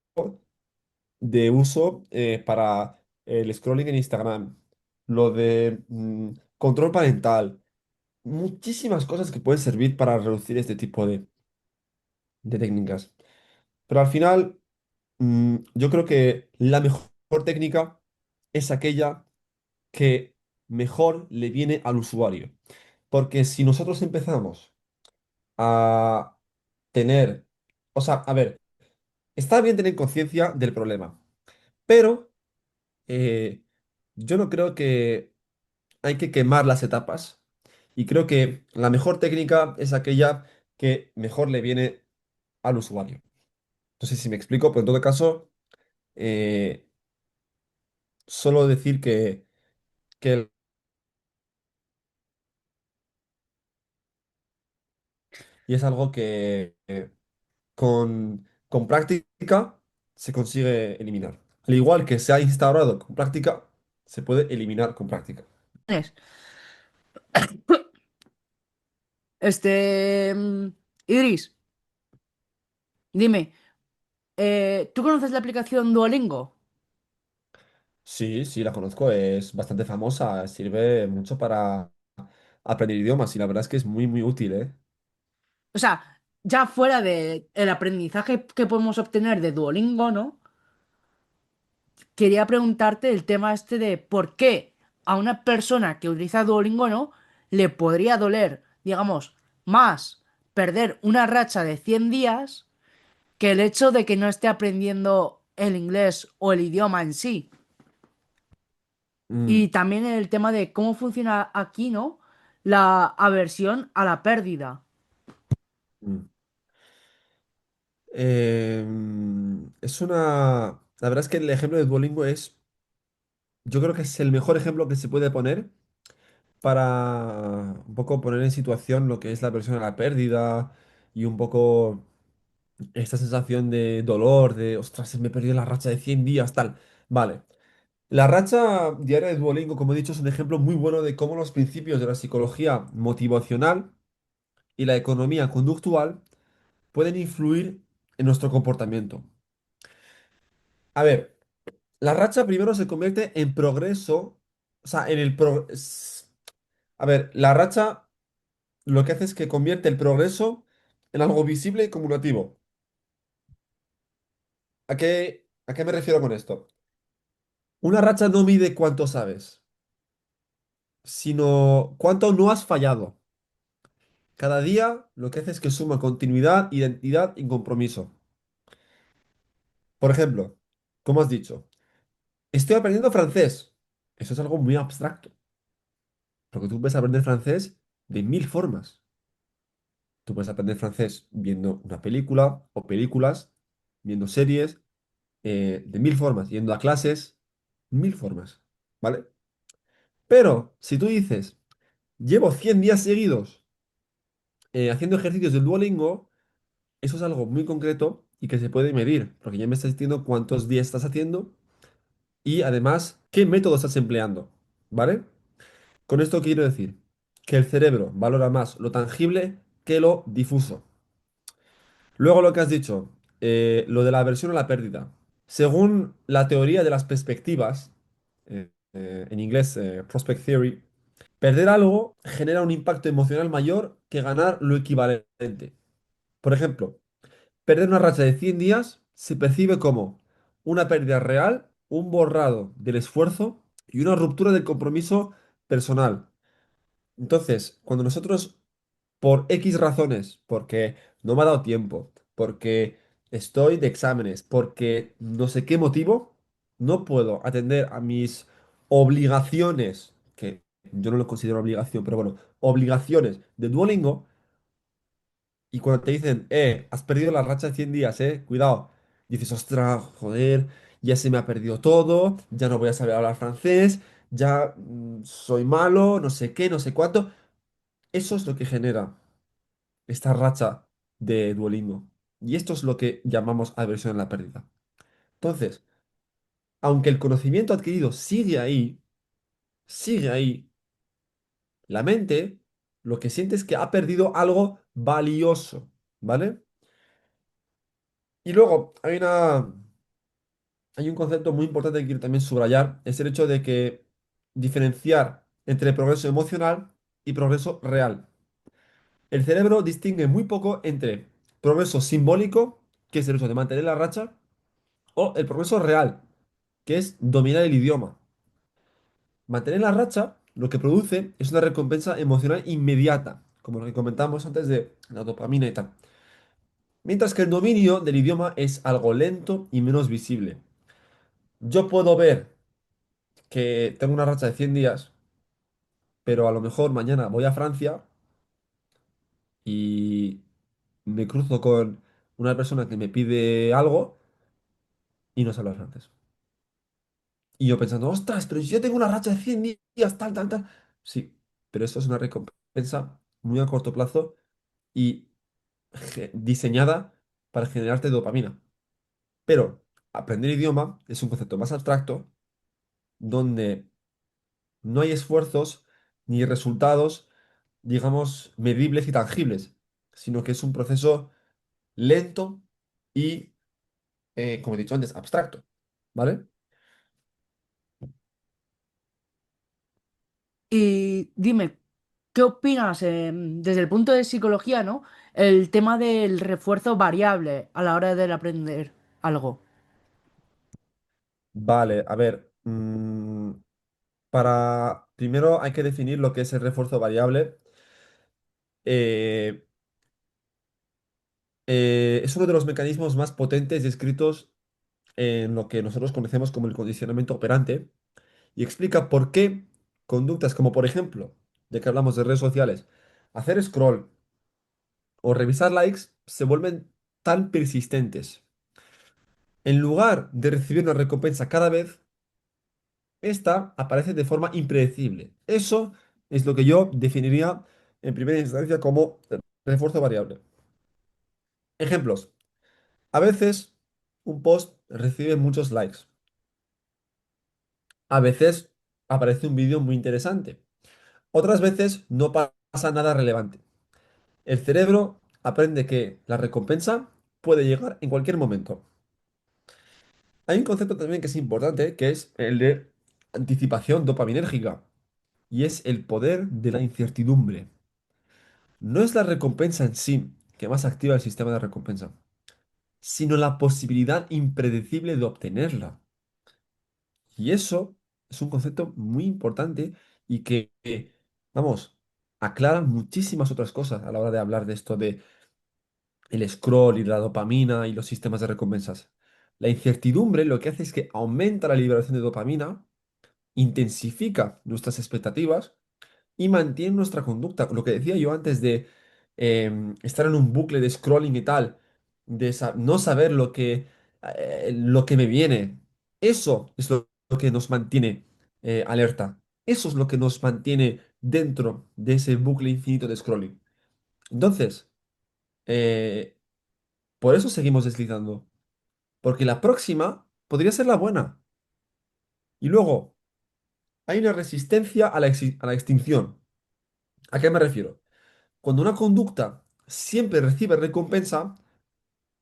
de uso para el scrolling en Instagram. Lo de control parental. Muchísimas cosas que pueden servir para reducir este tipo de técnicas. Pero al final, yo creo que la mejor técnica es aquella que mejor le viene al usuario. Porque si nosotros empezamos a tener, o sea, a ver, está bien tener conciencia del problema, pero eh, yo no creo que hay que quemar las etapas y creo que la mejor técnica es aquella que mejor le viene al usuario. No sé si me explico, pero en todo caso, eh, solo decir que y es algo que con práctica se consigue eliminar. Al igual que se ha instaurado con práctica, se puede eliminar con práctica. Es, Idris, dime, ¿tú conoces la aplicación Duolingo? Sí, sí, la conozco, es bastante famosa, sirve mucho para aprender idiomas y la verdad es que es muy, muy útil, ¿eh? O sea, ya fuera de el aprendizaje que podemos obtener de Duolingo, ¿no? Quería preguntarte el tema este de por qué a una persona que utiliza Duolingo, ¿no? Le podría doler digamos, más perder una racha de 100 días que el hecho de que no esté aprendiendo el inglés o el idioma en sí. Mm, Y también el tema de cómo funciona aquí, ¿no? La aversión a la pérdida. mm. Es una... La verdad es que el ejemplo de Duolingo es... Yo creo que es el mejor ejemplo que se puede poner para un poco poner en situación lo que es la versión a la pérdida y un poco esta sensación de dolor, de, ostras, se me perdió la racha de 100 días, tal. Vale. La racha diaria de Duolingo, como he dicho, es un ejemplo muy bueno de cómo los principios de la psicología motivacional y la economía conductual pueden influir en nuestro comportamiento. A ver, la racha primero se convierte en progreso, o sea, en el a ver, la racha lo que hace es que convierte el progreso en algo visible y acumulativo. ¿A qué me refiero con esto? Una racha no mide cuánto sabes, sino cuánto no has fallado. Cada día lo que hace es que suma continuidad, identidad y compromiso. Por ejemplo, como has dicho, estoy aprendiendo francés. Eso es algo muy abstracto, porque tú puedes aprender francés de mil formas. Tú puedes aprender francés viendo una película o películas, viendo series, de mil formas, yendo a clases, mil formas, ¿vale? Pero si tú dices, llevo 100 días seguidos haciendo ejercicios del Duolingo, eso es algo muy concreto y que se puede medir, porque ya me estás diciendo cuántos días estás haciendo y además qué método estás empleando, ¿vale? Con esto quiero decir que el cerebro valora más lo tangible que lo difuso. Luego lo que has dicho, lo de la aversión a la pérdida. Según la teoría de las perspectivas, en inglés Prospect Theory, perder algo genera un impacto emocional mayor que ganar lo equivalente. Por ejemplo, perder una racha de 100 días se percibe como una pérdida real, un borrado del esfuerzo y una ruptura del compromiso personal. Entonces, cuando nosotros, por X razones, porque no me ha dado tiempo, porque estoy de exámenes, porque no sé qué motivo, no puedo atender a mis obligaciones, que yo no lo considero obligación, pero bueno, obligaciones de Duolingo, y cuando te dicen, has perdido la racha de 100 días, cuidado, dices, ostras, joder, ya se me ha perdido todo, ya no voy a saber hablar francés, ya soy malo, no sé qué, no sé cuánto. Eso es lo que genera esta racha de Duolingo. Y esto es lo que llamamos aversión a la pérdida. Entonces, aunque el conocimiento adquirido sigue ahí, la mente lo que siente es que ha perdido algo valioso, ¿vale? Y luego hay un concepto muy importante que quiero también subrayar, es el hecho de que diferenciar entre progreso emocional y progreso real. El cerebro distingue muy poco entre progreso simbólico, que es el hecho de mantener la racha, o el progreso real, que es dominar el idioma. Mantener la racha lo que produce es una recompensa emocional inmediata, como lo que comentamos antes de la dopamina y tal. Mientras que el dominio del idioma es algo lento y menos visible. Yo puedo ver que tengo una racha de 100 días, pero a lo mejor mañana voy a Francia y me cruzo con una persona que me pide algo y no sabe hablar francés. Y yo pensando, ostras, pero si yo tengo una racha de 100 días, tal, tal, tal. Sí, pero esto es una recompensa muy a corto plazo y diseñada para generarte dopamina. Pero aprender idioma es un concepto más abstracto donde no hay esfuerzos ni resultados, digamos, medibles y tangibles, sino que es un proceso lento y, como he dicho antes, abstracto. ¿Vale? Y dime, ¿qué opinas desde el punto de psicología, ¿no? El tema del refuerzo variable a la hora de aprender algo. Vale, a ver. Primero hay que definir lo que es el refuerzo variable. eh, es uno de los mecanismos más potentes descritos en lo que nosotros conocemos como el condicionamiento operante y explica por qué conductas como, por ejemplo, de que hablamos de redes sociales, hacer scroll o revisar likes se vuelven tan persistentes. En lugar de recibir una recompensa cada vez, esta aparece de forma impredecible. Eso es lo que yo definiría en primera instancia como refuerzo variable. Ejemplos. A veces un post recibe muchos likes. A veces aparece un vídeo muy interesante. Otras veces no pasa nada relevante. El cerebro aprende que la recompensa puede llegar en cualquier momento. Hay un concepto también que es importante, que es el de anticipación dopaminérgica, y es el poder de la incertidumbre. No es la recompensa en sí que más activa el sistema de recompensa, sino la posibilidad impredecible de obtenerla. Y eso es un concepto muy importante y que, vamos, aclara muchísimas otras cosas a la hora de hablar de esto de el scroll y la dopamina y los sistemas de recompensas. La incertidumbre lo que hace es que aumenta la liberación de dopamina, intensifica nuestras expectativas y mantiene nuestra conducta. Lo que decía yo antes de estar en un bucle de scrolling y tal, de no saber lo que me viene. Eso es lo que nos mantiene alerta. Eso es lo que nos mantiene dentro de ese bucle infinito de scrolling. Entonces, eh, por eso seguimos deslizando. Porque la próxima podría ser la buena. Y luego, hay una resistencia a a la extinción. ¿A qué me refiero? Cuando una conducta siempre recibe recompensa,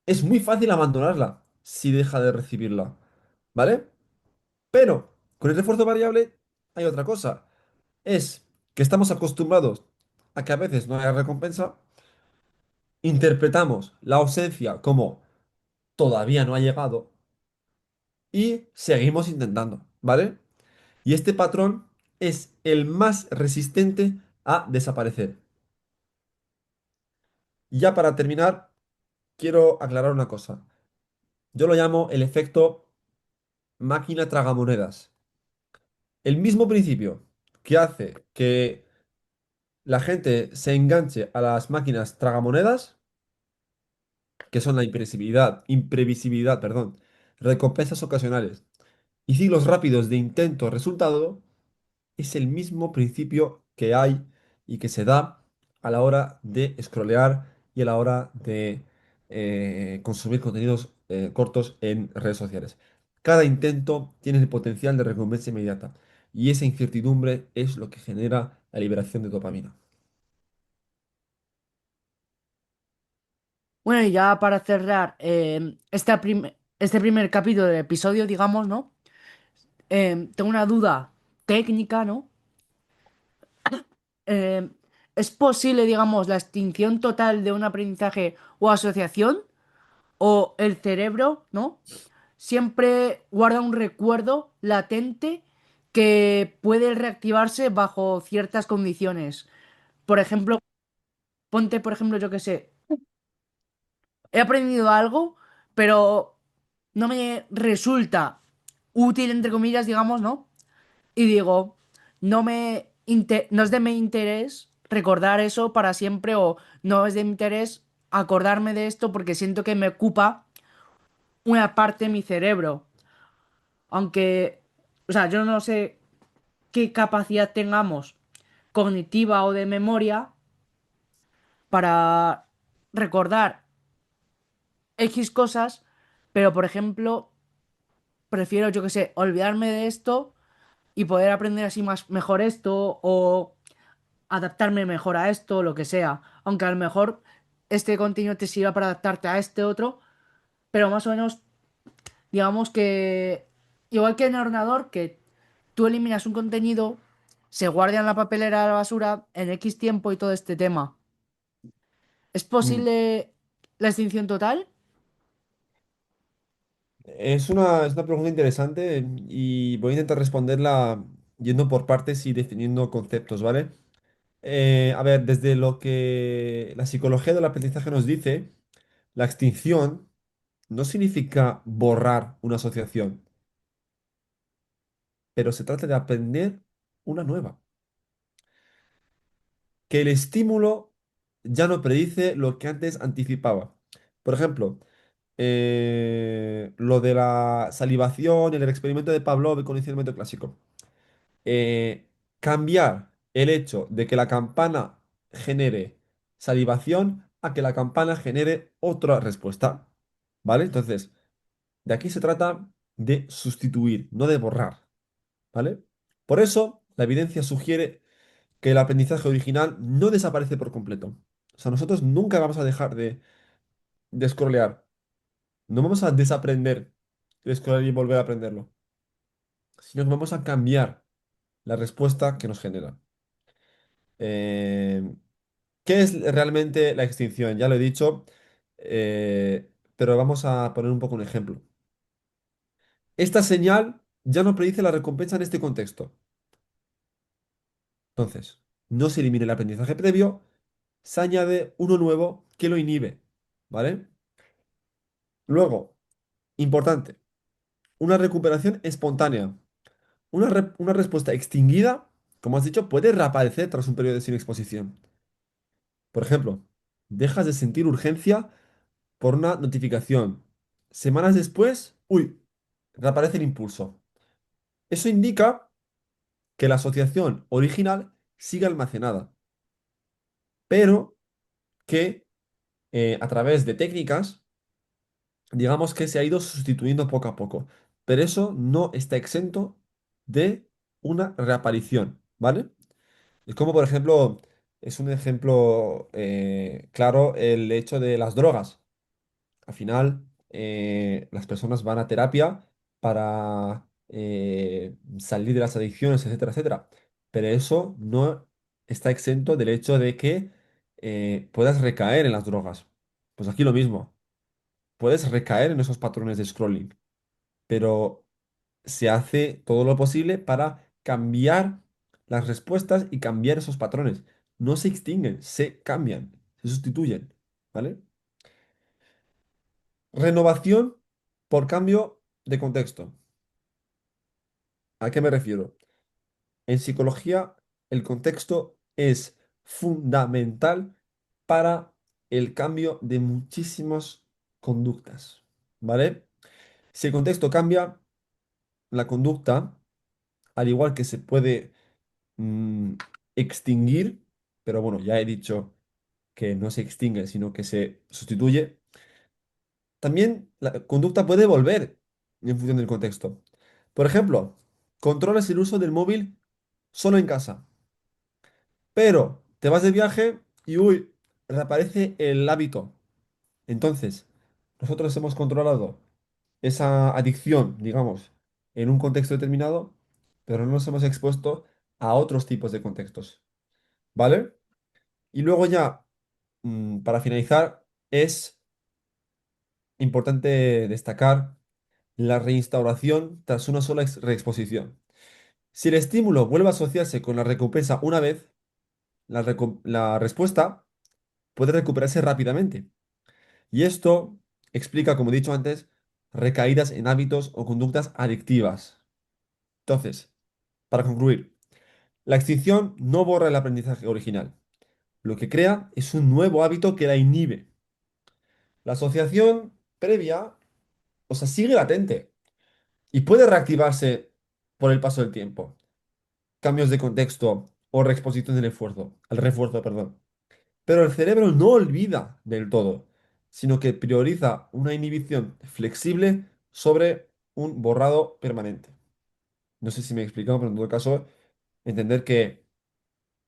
es muy fácil abandonarla si deja de recibirla. ¿Vale? Pero con el refuerzo variable hay otra cosa. Es que estamos acostumbrados a que a veces no haya recompensa, interpretamos la ausencia como todavía no ha llegado y seguimos intentando. ¿Vale? Y este patrón es el más resistente a desaparecer. Y ya para terminar, quiero aclarar una cosa. Yo lo llamo el efecto máquina tragamonedas. El mismo principio que hace que la gente se enganche a las máquinas tragamonedas, que son la imprevisibilidad, perdón, recompensas ocasionales y ciclos rápidos de intento-resultado, es el mismo principio que hay y que se da a la hora de scrollear y a la hora de consumir contenidos cortos en redes sociales. Cada intento tiene el potencial de recompensa inmediata y esa incertidumbre es lo que genera la liberación de dopamina. Bueno, y ya para cerrar este primer capítulo del episodio, digamos, ¿no? Tengo una duda técnica, ¿no? Eh, ¿Es posible, digamos, la extinción total de un aprendizaje o asociación? ¿O el cerebro, ¿no? Siempre guarda un recuerdo latente que puede reactivarse bajo ciertas condiciones. Por ejemplo, ponte, por ejemplo, yo qué sé, he aprendido algo, pero no me resulta útil, entre comillas, digamos, ¿no? Y digo, no es de mi interés recordar eso para siempre o no es de mi interés acordarme de esto porque siento que me ocupa una parte de mi cerebro. Aunque, o sea, yo no sé qué capacidad tengamos cognitiva o de memoria para recordar X cosas, pero por ejemplo, prefiero, yo qué sé, olvidarme de esto y poder aprender así más mejor esto o adaptarme mejor a esto, lo que sea. Aunque a lo mejor este contenido te sirva para adaptarte a este otro, pero más o menos, digamos que, igual que en el ordenador, que tú eliminas un contenido, se guarda en la papelera de la basura en X tiempo y todo este tema. ¿Es Mm. posible la extinción total? Es una pregunta interesante y voy a intentar responderla yendo por partes y definiendo conceptos, ¿vale? A ver, desde lo que la psicología del aprendizaje nos dice, la extinción no significa borrar una asociación, pero se trata de aprender una nueva. Que el estímulo ya no predice lo que antes anticipaba. Por ejemplo, lo de la salivación, el experimento de Pavlov, el condicionamiento clásico. Cambiar el hecho de que la campana genere salivación a que la campana genere otra respuesta. ¿Vale? Entonces, de aquí se trata de sustituir, no de borrar. ¿Vale? Por eso, la evidencia sugiere que el aprendizaje original no desaparece por completo. O sea, nosotros nunca vamos a dejar de scrollear. No vamos a desaprender de scrollear y volver a aprenderlo, sino que vamos a cambiar la respuesta que nos genera. Eh, ¿Qué es realmente la extinción? Ya lo he dicho, pero vamos a poner un poco un ejemplo. Esta señal ya no predice la recompensa en este contexto. Entonces, no se elimina el aprendizaje previo, se añade uno nuevo que lo inhibe. ¿Vale? Luego, importante, una recuperación espontánea. Una respuesta extinguida, como has dicho, puede reaparecer tras un periodo sin exposición. Por ejemplo, dejas de sentir urgencia por una notificación. Semanas después, uy, reaparece el impulso. Eso indica que la asociación original sigue almacenada, pero que a través de técnicas, digamos que se ha ido sustituyendo poco a poco. Pero eso no está exento de una reaparición, ¿vale? Es como, por ejemplo, es un ejemplo claro el hecho de las drogas. Al final, las personas van a terapia para salir de las adicciones, etcétera, etcétera. Pero eso no está exento del hecho de que puedas recaer en las drogas. Pues aquí lo mismo. Puedes recaer en esos patrones de scrolling, pero se hace todo lo posible para cambiar las respuestas y cambiar esos patrones. No se extinguen, se cambian, se sustituyen, ¿vale? Renovación por cambio de contexto. ¿A qué me refiero? En psicología, el contexto es fundamental para el cambio de muchísimas conductas, ¿vale? Si el contexto cambia, la conducta, al igual que se puede mm, extinguir, pero bueno, ya he dicho que no se extingue, sino que se sustituye, también la conducta puede volver en función del contexto. Por ejemplo, controlas el uso del móvil solo en casa, pero te vas de viaje y uy, reaparece el hábito. Entonces, nosotros hemos controlado esa adicción, digamos, en un contexto determinado, pero no nos hemos expuesto a otros tipos de contextos. ¿Vale? Y luego ya, para finalizar, es importante destacar la reinstauración tras una sola reexposición. Si el estímulo vuelve a asociarse con la recompensa una vez, la respuesta puede recuperarse rápidamente. Y esto explica, como he dicho antes, recaídas en hábitos o conductas adictivas. Entonces, para concluir, la extinción no borra el aprendizaje original. Lo que crea es un nuevo hábito que la inhibe. La asociación previa, o sea, sigue latente y puede reactivarse por el paso del tiempo. Cambios de contexto o reexposición del esfuerzo, al refuerzo, perdón. Pero el cerebro no olvida del todo, sino que prioriza una inhibición flexible sobre un borrado permanente. No sé si me he explicado, pero en todo caso, entender que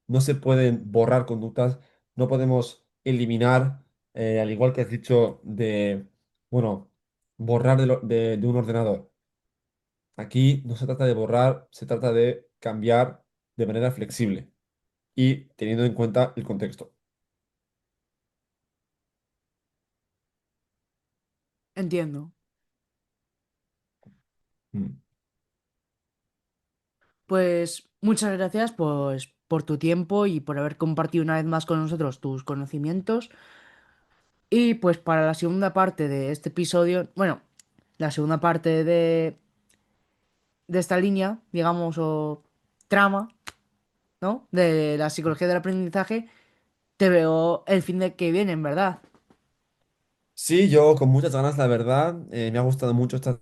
no se pueden borrar conductas, no podemos eliminar, al igual que has dicho, bueno, borrar de un ordenador. Aquí no se trata de borrar, se trata de cambiar de manera flexible y teniendo en cuenta el contexto. Entiendo. Mm. Pues muchas gracias, pues, por tu tiempo y por haber compartido una vez más con nosotros tus conocimientos. Y pues para la segunda parte de este episodio, bueno, la segunda parte de esta línea, digamos, o trama, ¿no? De la psicología del aprendizaje, te veo el fin de que viene, en verdad. Sí, yo con muchas ganas, la verdad. Me ha gustado mucho esta